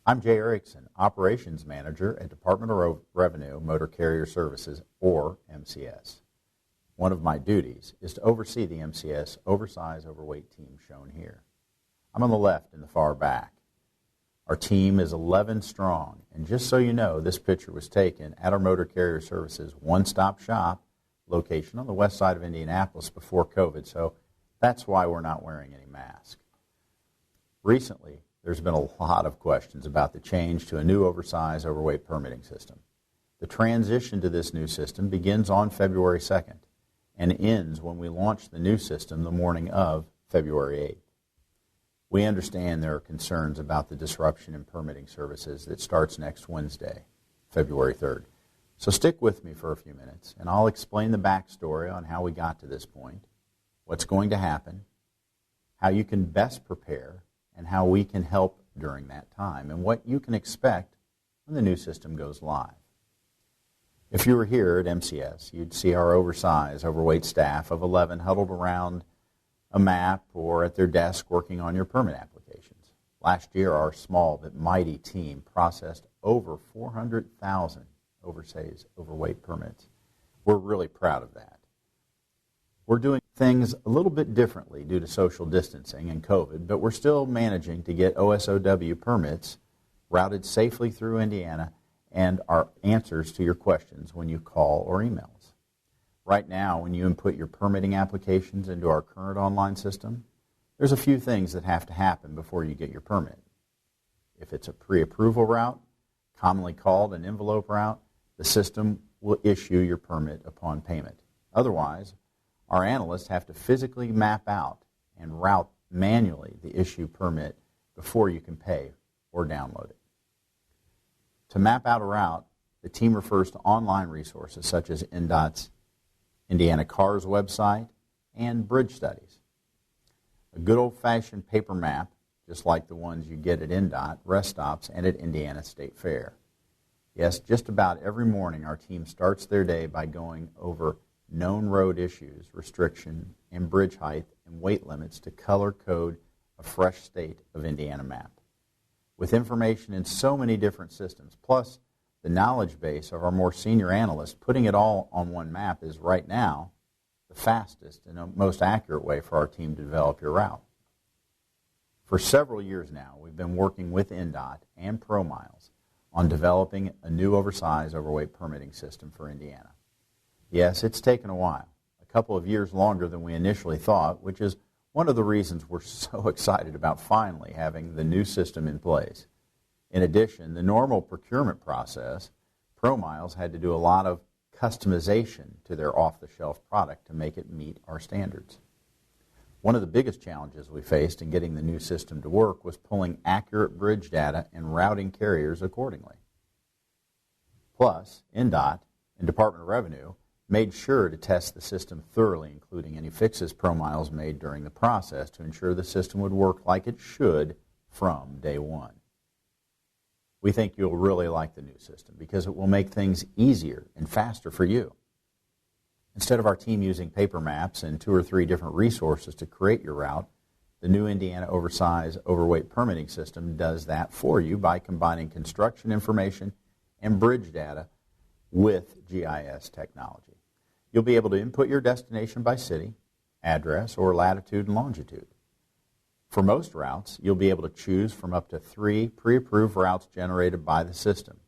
I'm Jay Erickson, Operations Manager at Department of Revenue Motor Carrier Services, or MCS. One of my duties is to oversee the MCS Oversize Overweight team shown here. I'm on the left in the far back. Our team is 11 strong, and just so you know, this picture was taken at our Motor Carrier Services one-stop shop location on the west side of Indianapolis before COVID, so that's why we're not wearing any mask. Recently, there's been a lot of questions about the change to a new Oversize Overweight permitting system. The transition to this new system begins on February 2nd and ends when we launch the new system the morning of February 8th. We understand there are concerns about the disruption in permitting services that starts next Wednesday, February 3rd. So stick with me for a few minutes, and I'll explain the backstory on how we got to this point, what's going to happen, how you can best prepare, and how we can help during that time, and what you can expect when the new system goes live. If you were here at MCS, you'd see our oversized, overweight staff of 11 huddled around a map or at their desk working on your permit applications. Last year, our small but mighty team processed over 400,000 Oversize overweight permits. We're really proud of that. We're doing things a little bit differently due to social distancing and COVID, but we're still managing to get OSOW permits routed safely through Indiana and our answers to your questions when you call or email us. Right now, when you input your permitting applications into our current online system, there's a few things that have to happen before you get your permit. If it's a pre-approval route, commonly called an envelope route, the system will issue your permit upon payment. Otherwise, our analysts have to physically map out and route manually the issue permit before you can pay or download it. To map out a route, the team refers to online resources such as INDOT's Indiana CARS website and bridge studies. A good old-fashioned paper map, just like the ones you get at INDOT, rest stops, and at Indiana State Fair. Yes, just about every morning our team starts their day by going over known road issues, restriction, and bridge height and weight limits to color code a fresh state of Indiana map. With information in so many different systems, plus the knowledge base of our more senior analysts, putting it all on one map is right now the fastest and most accurate way for our team to develop your route. For several years now, we've been working with INDOT and ProMiles on developing a new oversized overweight permitting system for Indiana. Yes, it's taken a while, a couple of years longer than we initially thought, which is one of the reasons we're so excited about finally having the new system in place. In addition, the normal procurement process, ProMiles had to do a lot of customization to their off-the-shelf product to make it meet our standards. One of the biggest challenges we faced in getting the new system to work was pulling accurate bridge data and routing carriers accordingly. Plus, INDOT and Department of Revenue made sure to test the system thoroughly, including any fixes ProMiles made during the process to ensure the system would work like it should from day one. We think you'll really like the new system because it will make things easier and faster for you. Instead of our team using paper maps and 2 or 3 different resources to create your route, the new Indiana Oversize Overweight permitting system does that for you by combining construction information and bridge data with GIS technology. You'll be able to input your destination by city, address, or latitude and longitude. For most routes, you'll be able to choose from up to 3 pre-approved routes generated by the system,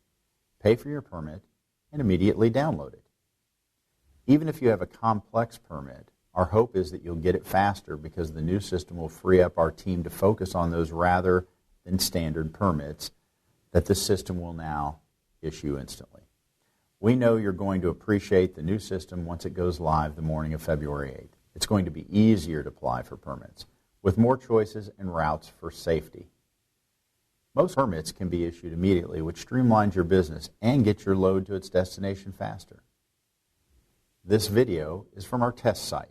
pay for your permit, and immediately download it. Even if you have a complex permit, our hope is that you'll get it faster because the new system will free up our team to focus on those rather than standard permits that the system will now issue instantly. We know you're going to appreciate the new system once it goes live the morning of February 8th. It's going to be easier to apply for permits, with more choices and routes for safety. Most permits can be issued immediately, which streamlines your business and gets your load to its destination faster. This video is from our test site.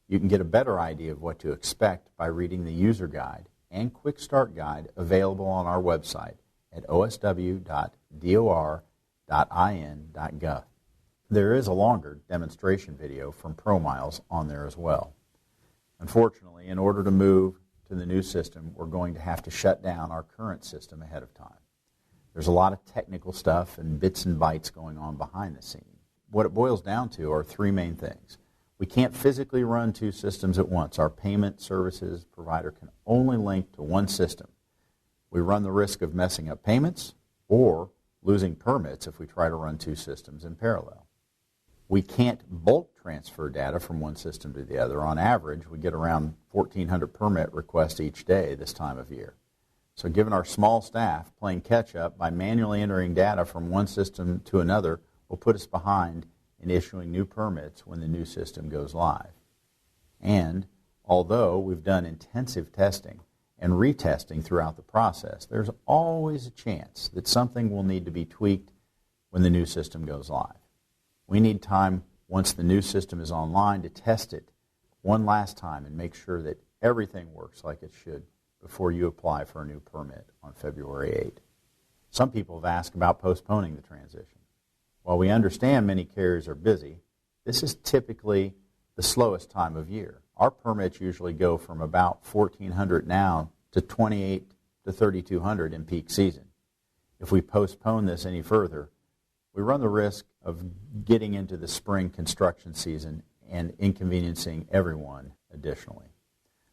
You can get a better idea of what to expect by reading the user guide and quick start guide available on our website at osw.dor.in.gov. There is a longer demonstration video from ProMiles on there as well. Unfortunately, in order to move to the new system, we're going to have to shut down our current system ahead of time. There's a lot of technical stuff and bits and bytes going on behind the scene. What it boils down to are three main things. We can't physically run two systems at once. Our payment services provider can only link to one system. We run the risk of messing up payments or losing permits if we try to run two systems in parallel. We can't bulk transfer data from one system to the other. On average, we get around 1,400 permit requests each day this time of year. So given our small staff, playing catch-up by manually entering data from one system to another will put us behind in issuing new permits when the new system goes live. And although we've done intensive testing and retesting throughout the process, there's always a chance that something will need to be tweaked when the new system goes live. We need time once the new system is online to test it one last time and make sure that everything works like it should before you apply for a new permit on February 8. Some people have asked about postponing the transition. While we understand many carriers are busy, this is typically the slowest time of year. Our permits usually go from about 1,400 now to 2,800 to 3,200 in peak season. If we postpone this any further, we run the risk of getting into the spring construction season and inconveniencing everyone additionally.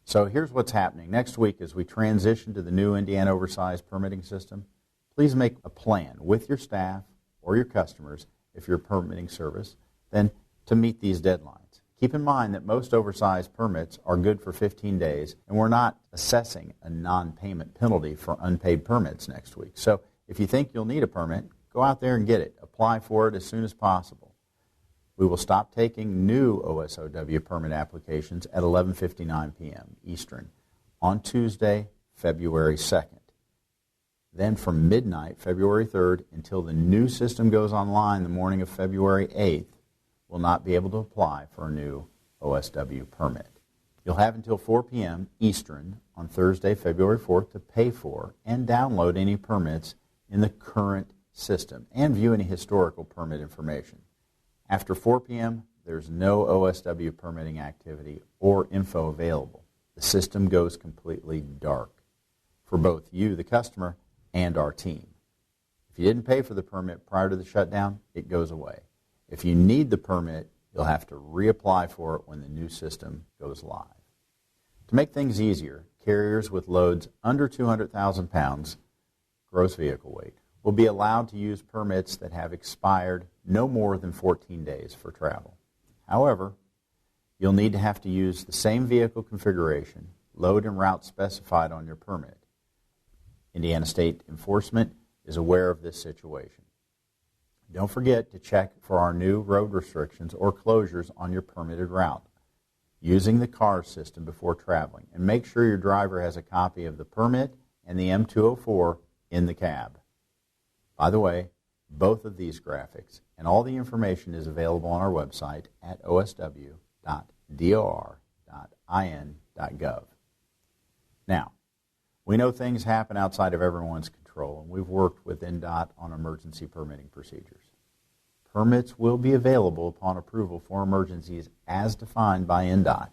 So here's what's happening. Next week, as we transition to the new Indiana Oversize permitting system, please make a plan with your staff or your customers, if you're a permitting service, then to meet these deadlines. Keep in mind that most Oversize permits are good for 15 days, and we're not assessing a non-payment penalty for unpaid permits next week. So if you think you'll need a permit, go out there and get it. Apply for it as soon as possible. We will stop taking new OSOW permit applications at 11:59 p.m. Eastern on Tuesday, February 2nd. Then from midnight, February 3rd, until the new system goes online the morning of February 8th, we'll not be able to apply for a new OSW permit. You'll have until 4 p.m. Eastern on Thursday, February 4th to pay for and download any permits in the current system and view any historical permit information. After 4 p.m., there's no OSW permitting activity or info available. The system goes completely dark for both you, the customer, and our team. If you didn't pay for the permit prior to the shutdown, it goes away. If you need the permit, you'll have to reapply for it when the new system goes live. To make things easier, carriers with loads under 200,000 pounds gross vehicle weight will be allowed to use permits that have expired no more than 14 days for travel. However, you'll need to have to use the same vehicle configuration, load and route specified on your permit. Indiana State Enforcement is aware of this situation. Don't forget to check for our new road restrictions or closures on your permitted route using the CARS system before traveling, and make sure your driver has a copy of the permit and the M204 in the cab. By the way, both of these graphics and all the information is available on our website at osw.dor.in.gov. Now, we know things happen outside of everyone's control, and we've worked with INDOT on emergency permitting procedures. Permits will be available upon approval for emergencies as defined by INDOT.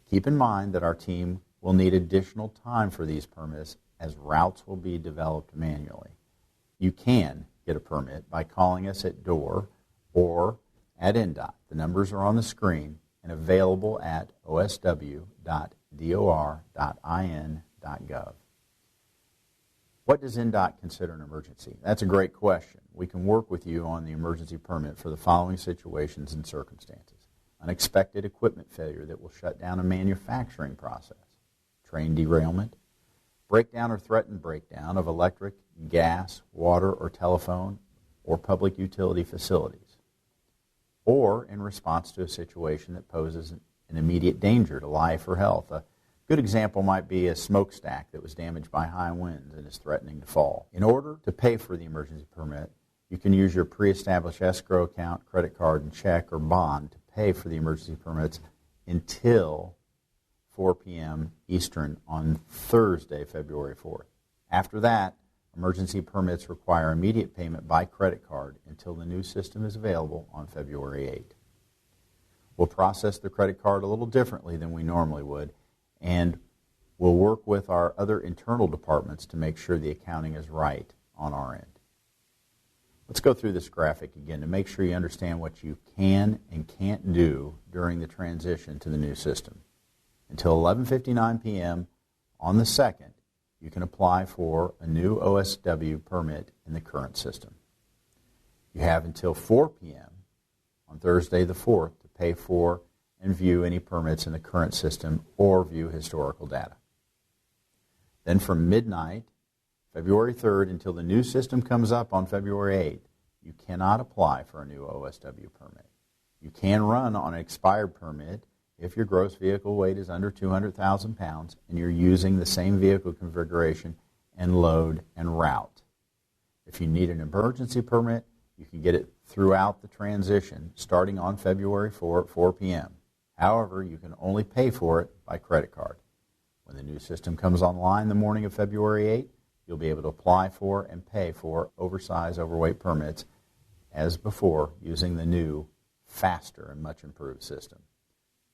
Keep in mind that our team will need additional time for these permits as routes will be developed manually. You can get a permit by calling us at DOR or at INDOT. The numbers are on the screen and available at osw.dor.in.gov. What does INDOT consider an emergency? That's a great question. We can work with you on the emergency permit for the following situations and circumstances. Unexpected equipment failure that will shut down a manufacturing process. Train derailment. Breakdown or threatened breakdown of electric, gas, water, or telephone, or public utility facilities. Or in response to a situation that poses an immediate danger to life or health. A good example might be a smokestack that was damaged by high winds and is threatening to fall. In order to pay for the emergency permit, you can use your pre-established escrow account, credit card, and check or bond to pay for the emergency permits until 4 p.m. Eastern on Thursday, February 4th. After that, emergency permits require immediate payment by credit card until the new system is available on February 8th. We'll process the credit card a little differently than we normally would, and We'll work with our other internal departments to make sure the accounting is right on our end. Let's go through this graphic again to make sure you understand what you can and can't do during the transition to the new system. Until 11:59 p.m. on the 2nd, you can apply for a new OSW permit in the current system. You have until 4 p.m. on Thursday the 4th to pay for and view any permits in the current system or view historical data. Then from midnight, February 3rd, until the new system comes up on February 8th, you cannot apply for a new OSW permit. You can run on an expired permit if your gross vehicle weight is under 200,000 pounds and you're using the same vehicle configuration and load and route. If you need an emergency permit, you can get it throughout the transition starting on February 4 at 4 p.m. However, you can only pay for it by credit card. When the new system comes online the morning of February 8, you'll be able to apply for and pay for oversize overweight permits as before using the new, faster, and much improved system.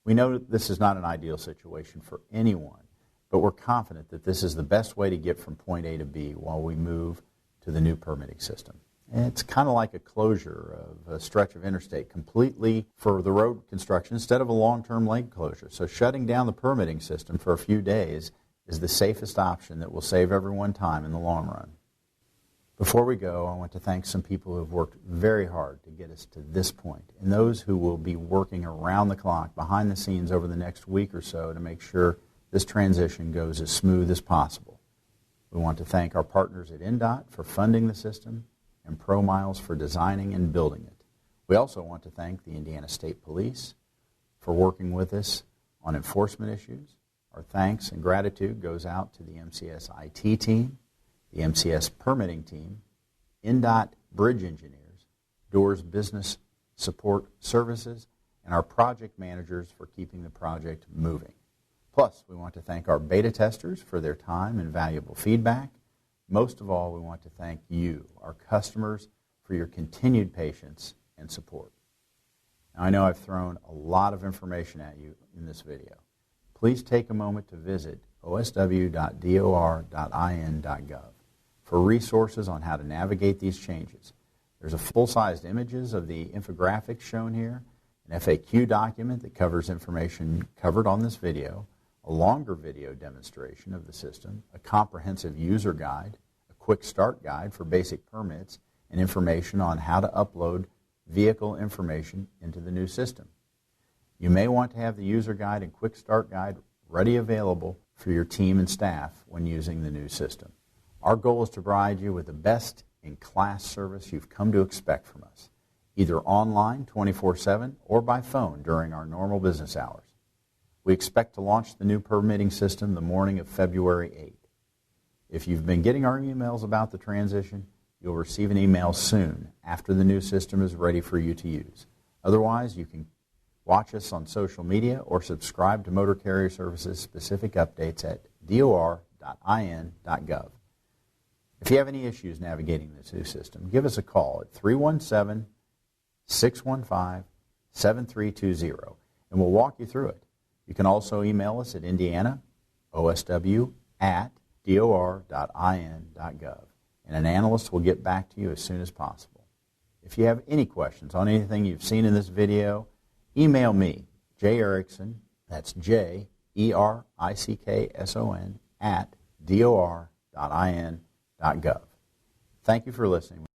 We know that this is not an ideal situation for anyone, but we're confident that this is the best way to get from point A to B while we move to the new permitting system. And it's kind of like a closure of a stretch of interstate completely for the road construction instead of a long-term lane closure. So shutting down the permitting system for a few days is the safest option that will save everyone time in the long run. Before we go, I want to thank some people who have worked very hard to get us to this point, and those who will be working around the clock behind the scenes over the next week or so to make sure this transition goes as smooth as possible. We want to thank our partners at INDOT for funding the system and ProMiles for designing and building it. We also want to thank the Indiana State Police for working with us on enforcement issues. Our thanks and gratitude goes out to the MCS IT team, the MCS permitting team, INDOT bridge engineers, Doors Business Support Services, and our project managers for keeping the project moving. Plus, we want to thank our beta testers for their time and valuable feedback. Most of all, we want to thank you, our customers, for your continued patience and support. Now, I know I've thrown a lot of information at you in this video. Please take a moment to visit osw.dor.in.gov for resources on how to navigate these changes. There's a full-sized images of the infographics shown here, an FAQ document that covers information covered on this video, a longer video demonstration of the system, a comprehensive user guide, a quick start guide for basic permits, and information on how to upload vehicle information into the new system. You may want to have the user guide and quick start guide ready available for your team and staff when using the new system. Our goal is to provide you with the best-in-class service you've come to expect from us, either online 24/7 or by phone during our normal business hours. We expect to launch the new permitting system the morning of February 8th. If you've been getting our emails about the transition, you'll receive an email soon after the new system is ready for you to use. Otherwise, you can watch us on social media or subscribe to Motor Carrier Services specific updates at dor.in.gov. If you have any issues navigating this new system, give us a call at 317-615-7320, and we'll walk you through it. You can also email us at indianaosw@dor.in.gov, and an analyst will get back to you as soon as possible. If you have any questions on anything you've seen in this video, email me, J. Erickson, that's JERICKSON, @dor.in.gov. Thank you for listening.